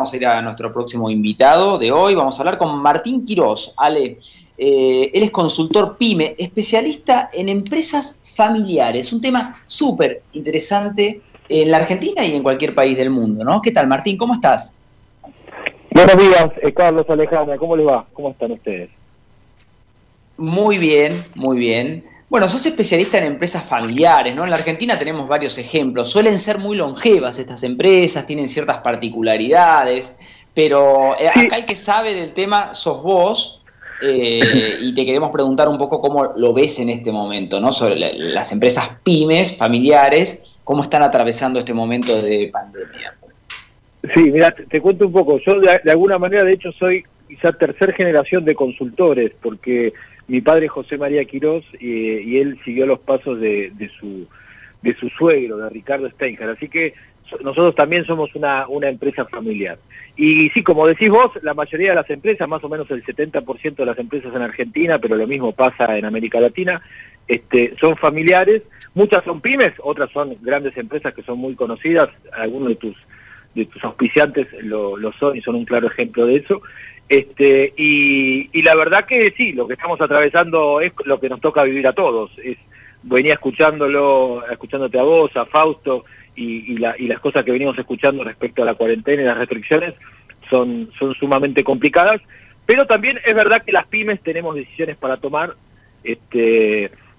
vamos a ir a nuestro próximo invitado de hoy. Vamos a hablar con Martín Quirós. Ale, él es consultor PYME, especialista en empresas familiares. Un tema súper interesante en la Argentina y en cualquier país del mundo, ¿no? ¿Qué tal, Martín? ¿Cómo estás? Buenos días, Carlos, Alejandra. ¿Cómo les va? ¿Cómo están ustedes? Muy bien, muy bien. Bueno, sos especialista en empresas familiares, ¿no? En la Argentina tenemos varios ejemplos. Suelen ser muy longevas estas empresas, tienen ciertas particularidades, pero acá el que sabe del tema sos vos, y te queremos preguntar un poco cómo lo ves en este momento, ¿no? Sobre las empresas pymes, familiares, cómo están atravesando este momento de pandemia. Sí, mira, te cuento un poco. Yo de alguna manera, de hecho, soy quizá tercera generación de consultores, porque mi padre José María Quirós, y él siguió los pasos de su suegro, de Ricardo Steinhardt. Así que nosotros también somos una empresa familiar. Y sí, como decís vos, la mayoría de las empresas, más o menos el 70% de las empresas en Argentina, pero lo mismo pasa en América Latina, son familiares. Muchas son pymes, otras son grandes empresas que son muy conocidas. Algunos de tus auspiciantes lo son y son un claro ejemplo de eso. Y la verdad que sí, lo que estamos atravesando es lo que nos toca vivir a todos. Venía escuchándote a vos, a Fausto, y las cosas que venimos escuchando respecto a la cuarentena y las restricciones son sumamente complicadas, pero también es verdad que las pymes tenemos decisiones para tomar.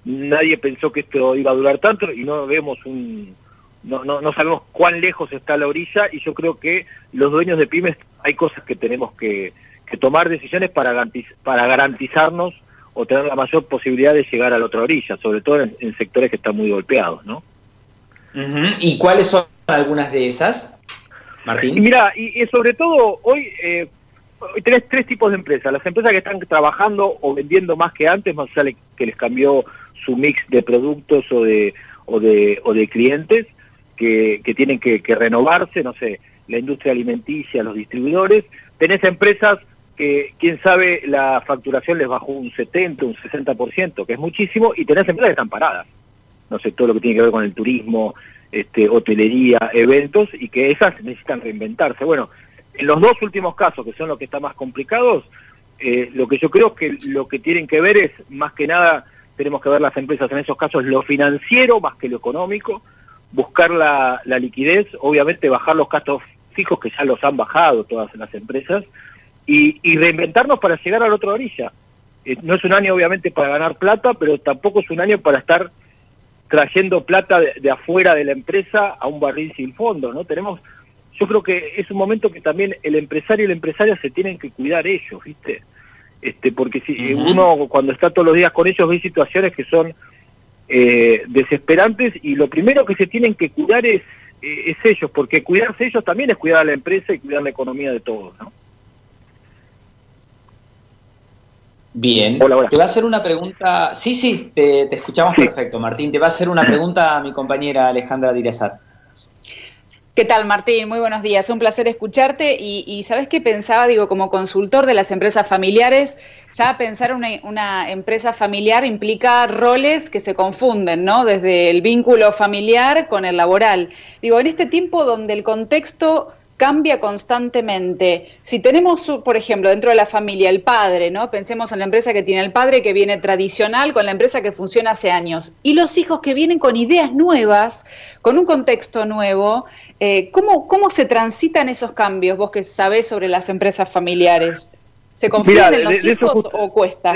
Nadie pensó que esto iba a durar tanto y no vemos no sabemos cuán lejos está la orilla, y yo creo que los dueños de pymes hay cosas que tenemos que tomar decisiones para garantizarnos o tener la mayor posibilidad de llegar a la otra orilla, sobre todo en sectores que están muy golpeados, ¿no? ¿Y cuáles son algunas de esas, Martín? Y mira, y sobre todo hoy tenés tres tipos de empresas: las empresas que están trabajando o vendiendo más que antes, más allá que les cambió su mix de productos o de clientes, que tienen que renovarse, no sé, la industria alimenticia, los distribuidores. Tenés empresas que, quién sabe, la facturación les bajó un 70, un 60%, que es muchísimo, y tenés empresas que están paradas. No sé, todo lo que tiene que ver con el turismo, hotelería, eventos, y que esas necesitan reinventarse. Bueno, en los dos últimos casos, que son los que están más complicados, lo que yo creo que lo que tienen que ver es, más que nada, tenemos que ver las empresas en esos casos lo financiero más que lo económico, buscar la liquidez, obviamente bajar los gastos fijos, que ya los han bajado todas las empresas, y reinventarnos para llegar a la otra orilla. No es un año obviamente para ganar plata, pero tampoco es un año para estar trayendo plata de afuera de la empresa a un barril sin fondo, ¿no? Yo creo que es un momento que también el empresario y la empresaria se tienen que cuidar ellos, ¿viste? Porque si uno cuando está todos los días con ellos ve situaciones que son desesperantes, y lo primero que se tienen que cuidar es ellos, porque cuidarse ellos también es cuidar a la empresa y cuidar la economía de todos, ¿no? Bien. Hola. Te va a hacer una pregunta. Sí, te escuchamos perfecto, Martín. Te va a hacer una pregunta a mi compañera Alejandra Dirasat. ¿Qué tal, Martín? Muy buenos días. Un placer escucharte. Y ¿sabés qué pensaba? Digo, como consultor de las empresas familiares, ya pensar una empresa familiar implica roles que se confunden, ¿no? Desde el vínculo familiar con el laboral. Digo, en este tiempo donde el contexto cambia constantemente. Si tenemos, por ejemplo, dentro de la familia el padre, ¿no? Pensemos en la empresa que tiene el padre, que viene tradicional, con la empresa que funciona hace años, y los hijos que vienen con ideas nuevas, con un contexto nuevo. ¿Cómo se transitan esos cambios? Vos que sabés sobre las empresas familiares, ¿se confunden los hijos o cuesta?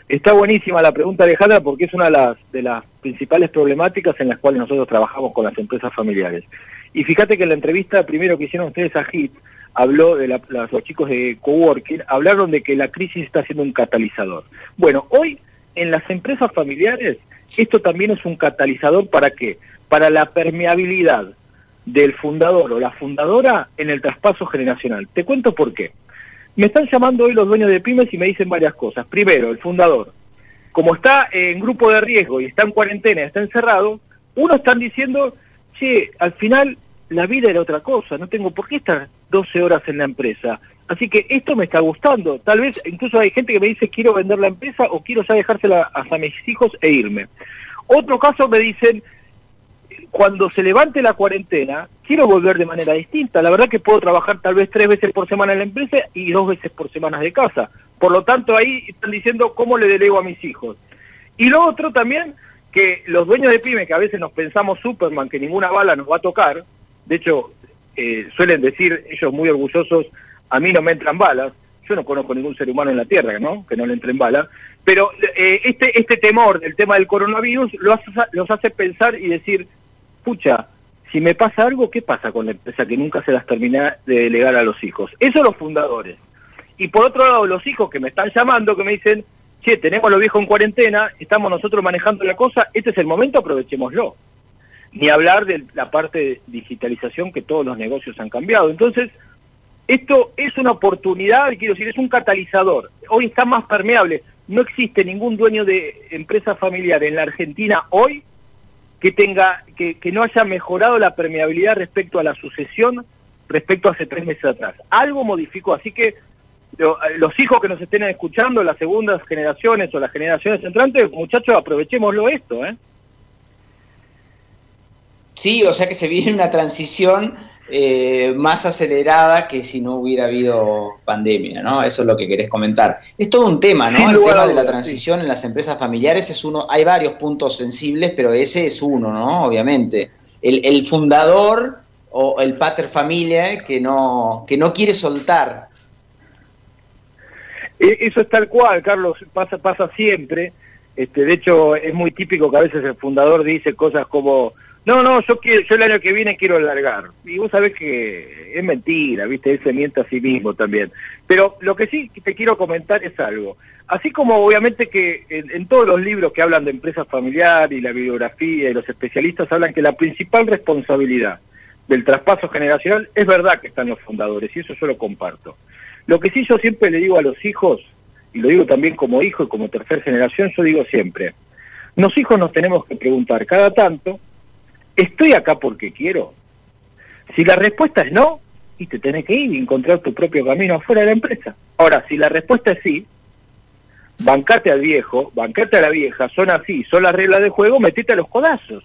Está buenísima la pregunta, Alejandra, porque es una de las principales problemáticas en las cuales nosotros trabajamos con las empresas familiares. Y fíjate que en la entrevista primero que hicieron ustedes a HIT, habló de los chicos de Coworking, hablaron de que la crisis está siendo un catalizador. Bueno, hoy en las empresas familiares esto también es un catalizador. ¿Para qué? Para la permeabilidad del fundador o la fundadora en el traspaso generacional. Te cuento por qué. Me están llamando hoy los dueños de pymes y me dicen varias cosas. Primero, el fundador, como está en grupo de riesgo y está en cuarentena, está encerrado, uno están diciendo: che, al final la vida era otra cosa, no tengo por qué estar 12 horas en la empresa, así que esto me está gustando. Tal vez incluso hay gente que me dice: quiero vender la empresa o quiero ya dejársela hasta mis hijos e irme. Otro caso me dicen: cuando se levante la cuarentena, quiero volver de manera distinta. La verdad que puedo trabajar tal vez 3 veces por semana en la empresa y 2 veces por semana de casa. Por lo tanto, ahí están diciendo cómo le delego a mis hijos. Y lo otro también, que los dueños de pyme, que a veces nos pensamos Superman, que ninguna bala nos va a tocar, de hecho, suelen decir ellos muy orgullosos, a mí no me entran balas. Yo no conozco ningún ser humano en la Tierra, ¿no?, que no le entren balas. Pero este temor del tema del coronavirus los hace pensar y decir, pucha, si me pasa algo, ¿qué pasa con la empresa que nunca se las termina de delegar a los hijos? Eso los fundadores. Y por otro lado, los hijos que me están llamando, que me dicen, che, tenemos a los viejos en cuarentena, estamos nosotros manejando la cosa, este es el momento, aprovechémoslo. Ni hablar de la parte de digitalización, que todos los negocios han cambiado. Entonces, esto es una oportunidad, quiero decir, es un catalizador. Hoy está más permeable. No existe ningún dueño de empresa familiar en la Argentina hoy que no haya mejorado la permeabilidad respecto a la sucesión, respecto a hace 3 meses atrás. Algo modificó, así que los hijos que nos estén escuchando, las segundas generaciones o las generaciones entrantes, muchachos, aprovechémoslo esto, ¿eh? Sí, o sea que se viene una transición más acelerada que si no hubiera habido pandemia, ¿no? Eso es lo que querés comentar. Es todo un tema, ¿no? El tema de la transición en las empresas familiares es uno, hay varios puntos sensibles, pero ese es uno, ¿no? Obviamente. El fundador o el pater familiae que no quiere soltar. Eso es tal cual, Carlos, pasa siempre. De hecho, es muy típico que a veces el fundador dice cosas como, no, yo el año que viene quiero largar. Y vos sabés que es mentira, ¿viste? Él se miente a sí mismo también. Pero lo que sí te quiero comentar es algo. Así como obviamente que en todos los libros que hablan de empresas familiares y la bibliografía y los especialistas hablan que la principal responsabilidad del traspaso generacional es verdad que están los fundadores, y eso yo lo comparto. Lo que sí yo siempre le digo a los hijos, y lo digo también como hijo y como tercera generación, yo digo siempre, los hijos nos tenemos que preguntar cada tanto, ¿estoy acá porque quiero? Si la respuesta es no, y te tenés que ir y encontrar tu propio camino afuera de la empresa. Ahora, si la respuesta es sí, bancate al viejo, bancate a la vieja, son así, son las reglas del juego, metete a los codazos.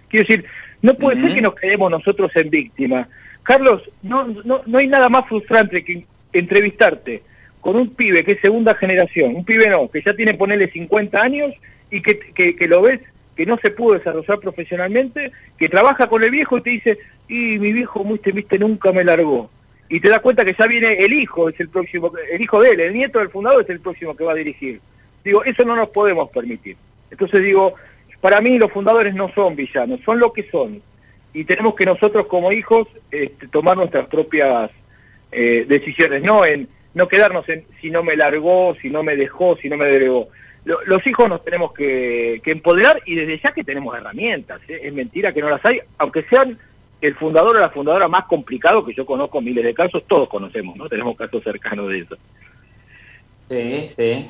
Quiero decir, no puede ser que nos quedemos nosotros en víctima. Carlos, no hay nada más frustrante que entrevistarte con un pibe que es segunda generación, un pibe no, que ya tiene, ponerle 50 años y que lo ves que no se pudo desarrollar profesionalmente, que trabaja con el viejo y te dice, y mi viejo, viste, nunca me largó. Y te das cuenta que ya viene el hijo, es el próximo, el hijo de él, el nieto del fundador es el próximo que va a dirigir. Digo, eso no nos podemos permitir. Entonces digo, para mí los fundadores no son villanos, son lo que son. Y tenemos que nosotros como hijos tomar nuestras propias decisiones, no quedarnos en si no me largó, si no me dejó, si no me delegó. Los hijos nos tenemos que empoderar, y desde ya que tenemos herramientas, ¿eh? Es mentira que no las hay, aunque sean el fundador o la fundadora más complicado, que yo conozco miles de casos, todos conocemos, ¿no? Tenemos casos cercanos de eso. Sí.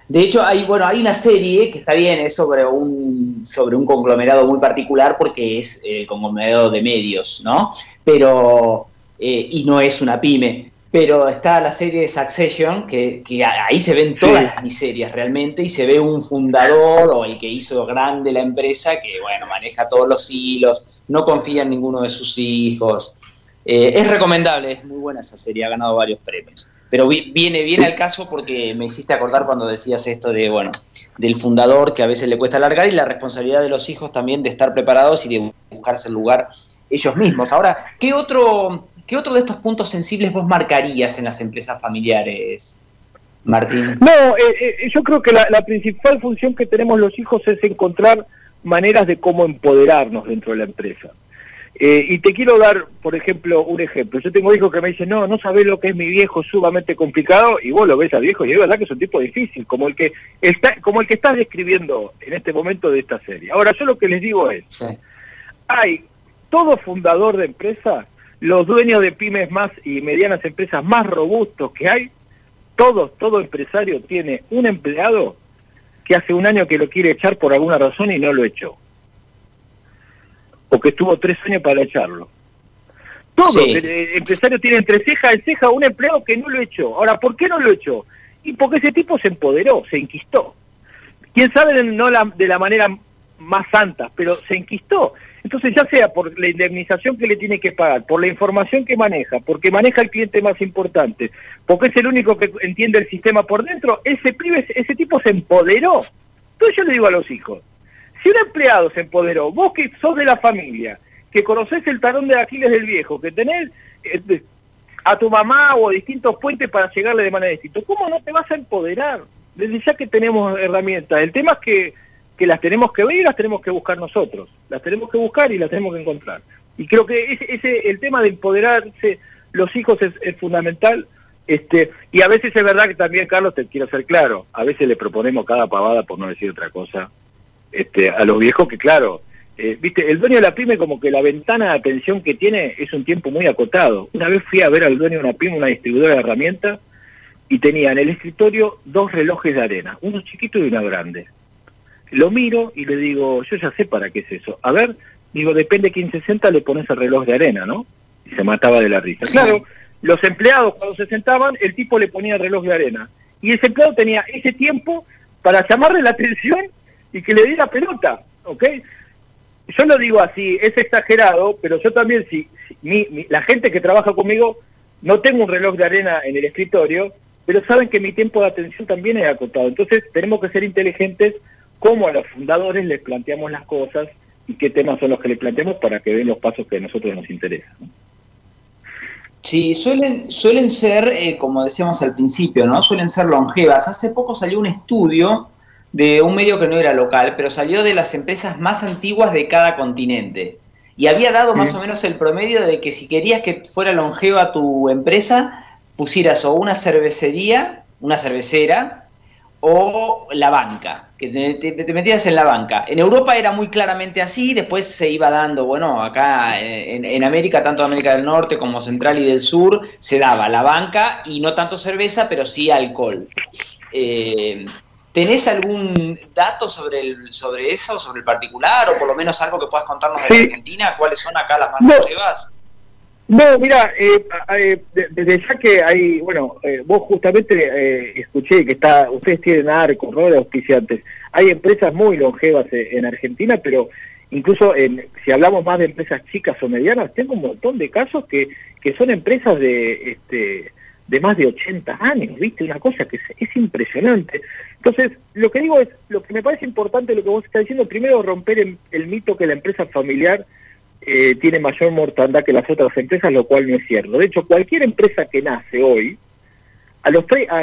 De hecho, hay una serie que está bien, es sobre un conglomerado muy particular, porque es el conglomerado de medios, ¿no? Pero, y no es una pyme. Pero está la serie de Succession, que ahí se ven todas las miserias realmente, y se ve un fundador o el que hizo grande la empresa que, bueno, maneja todos los hilos, no confía en ninguno de sus hijos. Es recomendable, es muy buena esa serie, ha ganado varios premios. Pero viene al caso porque me hiciste acordar cuando decías esto del fundador, que a veces le cuesta largar, y la responsabilidad de los hijos también de estar preparados y de buscarse el lugar ellos mismos. Ahora, ¿qué otro de estos puntos sensibles vos marcarías en las empresas familiares, Martín? No, yo creo que la principal función que tenemos los hijos es encontrar maneras de cómo empoderarnos dentro de la empresa. Y te quiero dar, por ejemplo, un ejemplo. Yo tengo hijos que me dicen, no sabés lo que es mi viejo, es sumamente complicado, y vos lo ves al viejo, y es verdad que es un tipo difícil, como el que estás describiendo en este momento de esta serie. Ahora, yo lo que les digo es, hay todo fundador de empresa, los dueños de pymes más y medianas empresas más robustos que hay, todo empresario tiene un empleado que hace un año que lo quiere echar por alguna razón y no lo echó. O que estuvo 3 años para echarlo. Todo empresario tiene entre ceja y ceja un empleado que no lo echó. Ahora, ¿por qué no lo echó? Y porque ese tipo se empoderó, se enquistó. Quién sabe, no de la manera más santas, pero se enquistó. Entonces, ya sea por la indemnización que le tiene que pagar, por la información que maneja, porque maneja al cliente más importante, porque es el único que entiende el sistema por dentro, ese tipo se empoderó. Entonces yo le digo a los hijos, si un empleado se empoderó, vos que sos de la familia, que conocés el talón de Aquiles del viejo, que tenés a tu mamá o distintos puentes para llegarle de manera distinta, ¿cómo no te vas a empoderar? Desde ya que tenemos herramientas. El tema es que las tenemos que ver y las tenemos que buscar nosotros. Las tenemos que buscar y las tenemos que encontrar. Y creo que el tema de empoderarse los hijos es fundamental. Y a veces es verdad que también, Carlos, te quiero ser claro, a veces le proponemos cada pavada, por no decir otra cosa, a los viejos que, claro, viste, el dueño de la pyme como que la ventana de atención que tiene es un tiempo muy acotado. Una vez fui a ver al dueño de una pyme, una distribuidora de herramientas, y tenía en el escritorio 2 relojes de arena, uno chiquito y uno grande. Lo miro y le digo, yo ya sé para qué es eso. A ver, digo, depende de quién se sienta, le pones el reloj de arena, ¿no? Y se mataba de la risa. Claro, los empleados cuando se sentaban, el tipo le ponía el reloj de arena. Y ese empleado tenía ese tiempo para llamarle la atención y que le diera pelota, ¿ok? Yo lo digo así, es exagerado, pero yo también, la gente que trabaja conmigo, no tengo un reloj de arena en el escritorio, pero saben que mi tiempo de atención también es acotado. Entonces tenemos que ser inteligentes, cómo a los fundadores les planteamos las cosas y qué temas son los que les planteamos para que den los pasos que a nosotros nos interesan. Sí, suelen ser, como decíamos al principio, ¿no? Suelen ser longevas. Hace poco salió un estudio de un medio que no era local, pero salió de las empresas más antiguas de cada continente. Y había dado más o menos el promedio de que si querías que fuera longeva tu empresa, pusieras o una cervecería, una cervecera, o la banca, que te metías en la banca. En Europa era muy claramente así, después se iba dando, bueno, acá en América, tanto América del Norte como Central y del Sur, se daba la banca y no tanto cerveza, pero sí alcohol. ¿Tenés algún dato sobre eso, sobre el particular, o por lo menos algo que puedas contarnos de la Argentina? ¿Cuáles son acá las más longevas? No, mira, desde ya que hay, bueno, vos justamente escuché que ustedes tienen Arco, ¿no?, de auspiciantes. Hay empresas muy longevas en Argentina, pero incluso si hablamos más de empresas chicas o medianas, tengo un montón de casos que son empresas de más de 80 años, ¿viste? Una cosa que es impresionante. Entonces, lo que digo es, lo que me parece importante, lo que vos estás diciendo, primero romper el mito que la empresa familiar tiene mayor mortandad que las otras empresas, lo cual no es cierto. De hecho, cualquier empresa que nace hoy,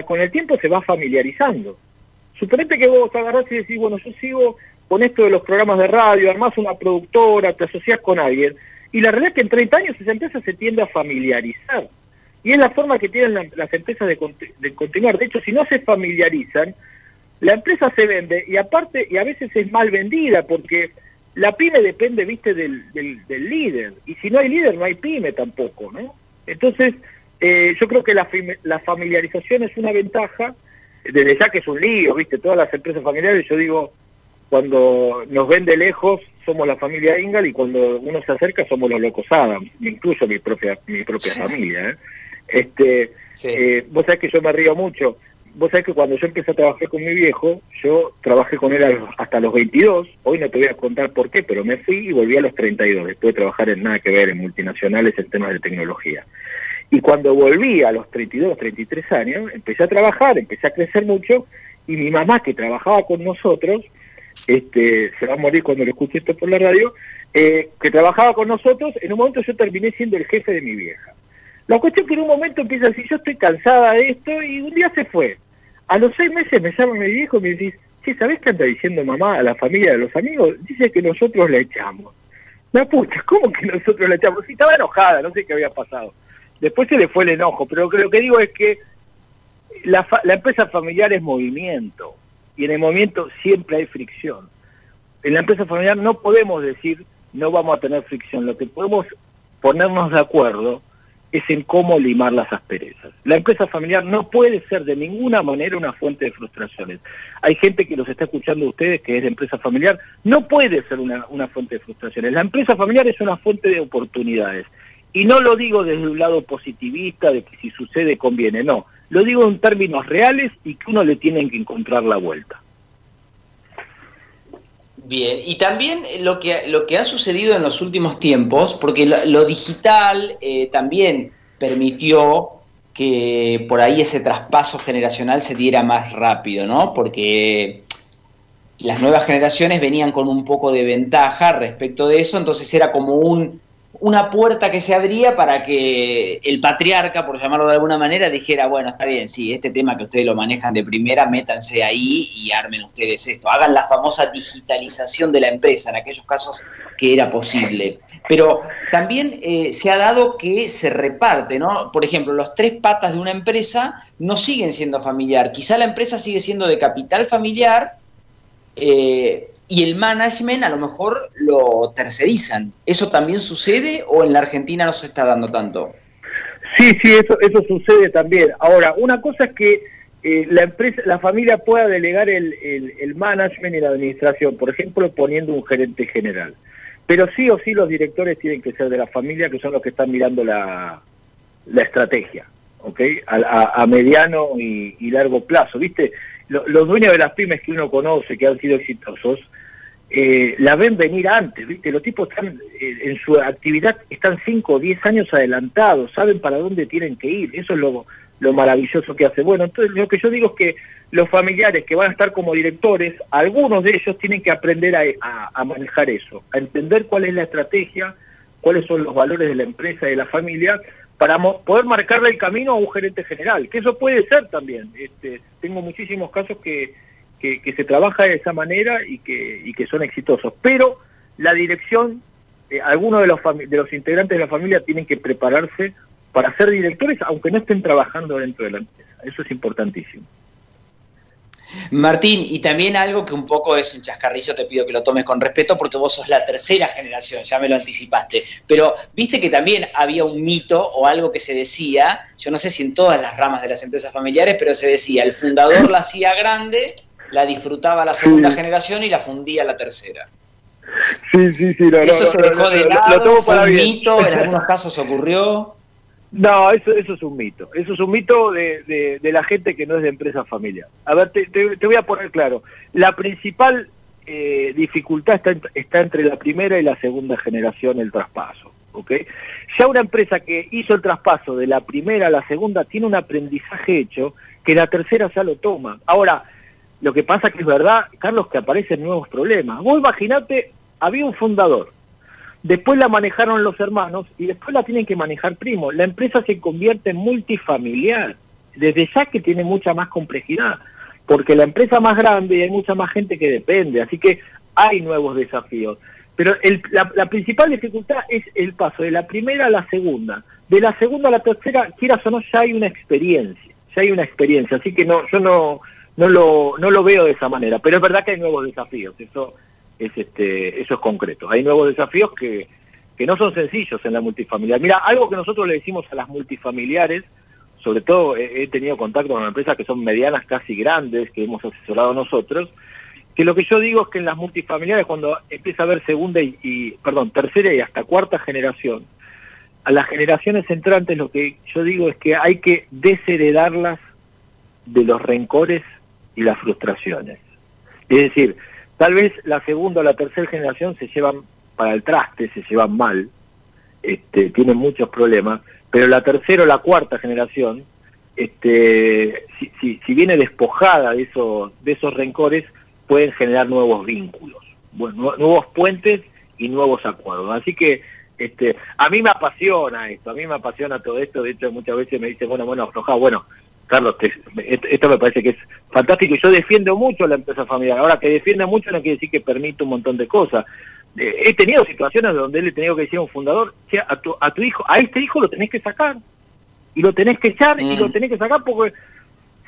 con el tiempo se va familiarizando. Suponete que vos te agarrás y decís, bueno, yo sigo con esto de los programas de radio, armás una productora, te asociás con alguien, y la realidad es que en 30 años esa empresa se tiende a familiarizar. Y es la forma que tienen las empresas de continuar. De hecho, si no se familiarizan, la empresa se vende, y aparte, y a veces es mal vendida, porque la pyme depende, viste, del líder, y si no hay líder no hay pyme tampoco, ¿no? Entonces, yo creo que la familiarización es una ventaja, desde ya que es un lío, viste, todas las empresas familiares, yo digo, cuando nos ven de lejos somos la familia Ingal, y cuando uno se acerca somos los locos Adams, incluso mi propia familia, vos sabés que yo me río mucho. Vos sabés que cuando yo empecé a trabajar con mi viejo, yo trabajé con él hasta los 22, hoy no te voy a contar por qué, pero me fui y volví a los 32, después de trabajar en nada que ver, en multinacionales, en temas de tecnología. Y cuando volví a los 32, 33 años, empecé a trabajar, empecé a crecer mucho, y mi mamá, que trabajaba con nosotros, se va a morir cuando le escuche esto por la radio, que trabajaba con nosotros, en un momento yo terminé siendo el jefe de mi vieja. La cuestión es que en un momento empieza a decir, yo estoy cansada de esto, y un día se fue. A los 6 meses me llama mi viejo y me dice, sí, ¿sabés qué anda diciendo mamá a la familia de los amigos? Dice que nosotros la echamos. La puta, ¿cómo que nosotros la echamos? Sí, estaba enojada, no sé qué había pasado. Después se le fue el enojo, pero lo que digo es que la empresa familiar es movimiento, y en el movimiento siempre hay fricción. En la empresa familiar no podemos decir, no vamos a tener fricción, lo que podemos ponernos de acuerdo es en cómo limar las asperezas. La empresa familiar no puede ser de ninguna manera una fuente de frustraciones. Hay gente que los está escuchando a ustedes que es de empresa familiar, no puede ser una fuente de frustraciones. La empresa familiar es una fuente de oportunidades. Y no lo digo desde un lado positivista, de que si sucede conviene, no. Lo digo en términos reales y que uno le tiene que encontrar la vuelta. Bien, y también lo que ha sucedido en los últimos tiempos, porque lo digital también permitió que por ahí ese traspaso generacional se diera más rápido, ¿no? Porque las nuevas generaciones venían con un poco de ventaja respecto de eso, entonces era como una puerta que se abría para que el patriarca, por llamarlo de alguna manera, dijera, bueno, está bien, sí, este tema que ustedes lo manejan de primera, métanse ahí y armen ustedes esto. Hagan la famosa digitalización de la empresa en aquellos casos que era posible. Pero también se ha dado que se reparte, ¿no? Por ejemplo, los 3 patas de una empresa no siguen siendo familiar. Quizá la empresa sigue siendo de capital familiar, y el management a lo mejor lo tercerizan. ¿Eso también sucede o en la Argentina no se está dando tanto? Sí, eso sucede también. Ahora, una cosa es que la familia pueda delegar el management y la administración, por ejemplo, poniendo un gerente general. Pero sí o sí los directores tienen que ser de la familia, que son los que están mirando la estrategia, ¿ok? A mediano y largo plazo, ¿viste? Los dueños de las pymes que uno conoce, que han sido exitosos, la ven venir antes, ¿viste? Los tipos están en su actividad, están 5 o 10 años adelantados, saben para dónde tienen que ir. Eso es lo maravilloso que hace. Bueno, entonces lo que yo digo es que los familiares que van a estar como directores, algunos de ellos tienen que aprender a manejar eso, a entender cuál es la estrategia, cuáles son los valores de la empresa y de la familia, para poder marcarle el camino a un gerente general, que eso puede ser también. Tengo muchísimos casos que se trabaja de esa manera y que son exitosos. Pero la dirección, algunos de los integrantes de la familia tienen que prepararse para ser directores, aunque no estén trabajando dentro de la empresa. Eso es importantísimo. Martín, y también algo que un poco es un chascarrillo, te pido que lo tomes con respeto porque vos sos la 3ª generación, ya me lo anticipaste, pero viste que también había un mito o algo que se decía, yo no sé si en todas las ramas de las empresas familiares, pero se decía, el fundador la hacía grande, la disfrutaba la 2ª generación y la fundía la 3ª. Sí. Eso se dejó de lado, fue un mito, en bien. algunos casos ocurrió. No, eso es un mito. Eso es un mito de la gente que no es de empresa familiar. A ver, te voy a poner claro. La principal dificultad está entre la primera y la 2ª generación, el traspaso, ¿ok? Ya una empresa que hizo el traspaso de la primera a la 2ª tiene un aprendizaje hecho que la 3ª ya lo toma. Ahora, lo que pasa que es verdad, Carlos, que aparecen nuevos problemas. Vos imaginate, había un fundador, después la manejaron los hermanos y después la tienen que manejar primos. La empresa se convierte en multifamiliar, desde ya que tiene mucha más complejidad, porque la empresa más grande y hay mucha más gente que depende, así que hay nuevos desafíos. Pero la principal dificultad es el paso de la primera a la 2ª. De la 2ª a la 3ª, quieras o no, ya hay una experiencia, así que no, yo no lo veo de esa manera, pero es verdad que hay nuevos desafíos, eso es concreto. Hay nuevos desafíos que no son sencillos en la multifamiliar. Mira, algo que nosotros le decimos a las multifamiliares, sobre todo he tenido contacto con empresas que son medianas, casi grandes, que hemos asesorado nosotros, que lo que yo digo es que en las multifamiliares, cuando empieza a haber 3ª y hasta 4ª generación, a las generaciones entrantes lo que yo digo es que hay que desheredarlas de los rencores y las frustraciones. Es decir, tal vez la 2ª o la 3ª generación se llevan para el traste, se llevan mal, tienen muchos problemas, pero la 3ª o la 4ª generación, si viene despojada de esos rencores, pueden generar nuevos vínculos, nuevos puentes y nuevos acuerdos. Así que a mí me apasiona esto, todo esto. De hecho, muchas veces me dicen, bueno, aflojá, Carlos, esto me parece que es fantástico y yo defiendo mucho la empresa familiar. Ahora, que defienda mucho no quiere decir que permita un montón de cosas. He tenido situaciones donde le he tenido que decir a un fundador, che, a tu hijo, a este hijo lo tenés que sacar, y lo tenés que echar, y lo tenés que sacar, porque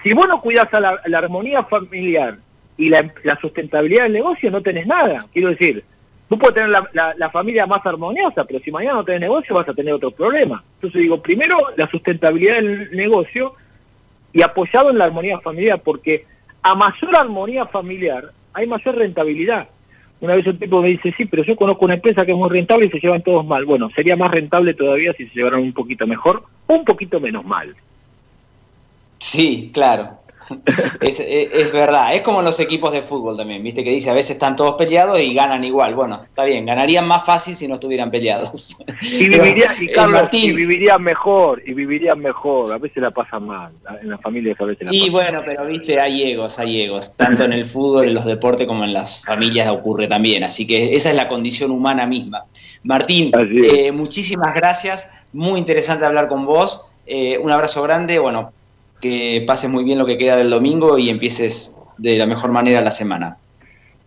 si vos no cuidás a la armonía familiar y la sustentabilidad del negocio, no tenés nada. Quiero decir, vos podés tener la familia más armoniosa, pero si mañana no tenés negocio vas a tener otro problema. Entonces digo, primero la sustentabilidad del negocio y apoyado en la armonía familiar, porque a mayor armonía familiar hay mayor rentabilidad. Una vez un tipo me dice, sí, pero yo conozco una empresa que es muy rentable y se llevan todos mal. Bueno, sería más rentable todavía si se llevaran un poquito mejor o un poquito menos mal. Sí, claro. Es verdad, es como en los equipos de fútbol también, viste que dice a veces están todos peleados y ganan igual. Bueno, está bien, ganarían más fácil si no estuvieran peleados. Y vivirían, y Carlos, Martín, y vivirían mejor, a veces la pasan mal, en las familias a veces la pasan bueno, mal. pero viste, hay egos, tanto en el fútbol, en los deportes como en las familias ocurre también, así que esa es la condición humana misma. Martín, muchísimas gracias, muy interesante hablar con vos, un abrazo grande, bueno, que pases muy bien lo que queda del domingo y empieces de la mejor manera la semana.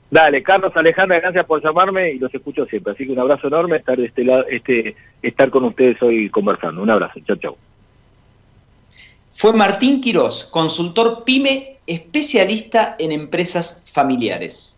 Dale, Carlos, Alejandra, gracias por llamarme y los escucho siempre. Así que un abrazo enorme, estar con ustedes hoy conversando. Un abrazo, chau, chau. Fue Martín Quirós, consultor PYME, especialista en empresas familiares.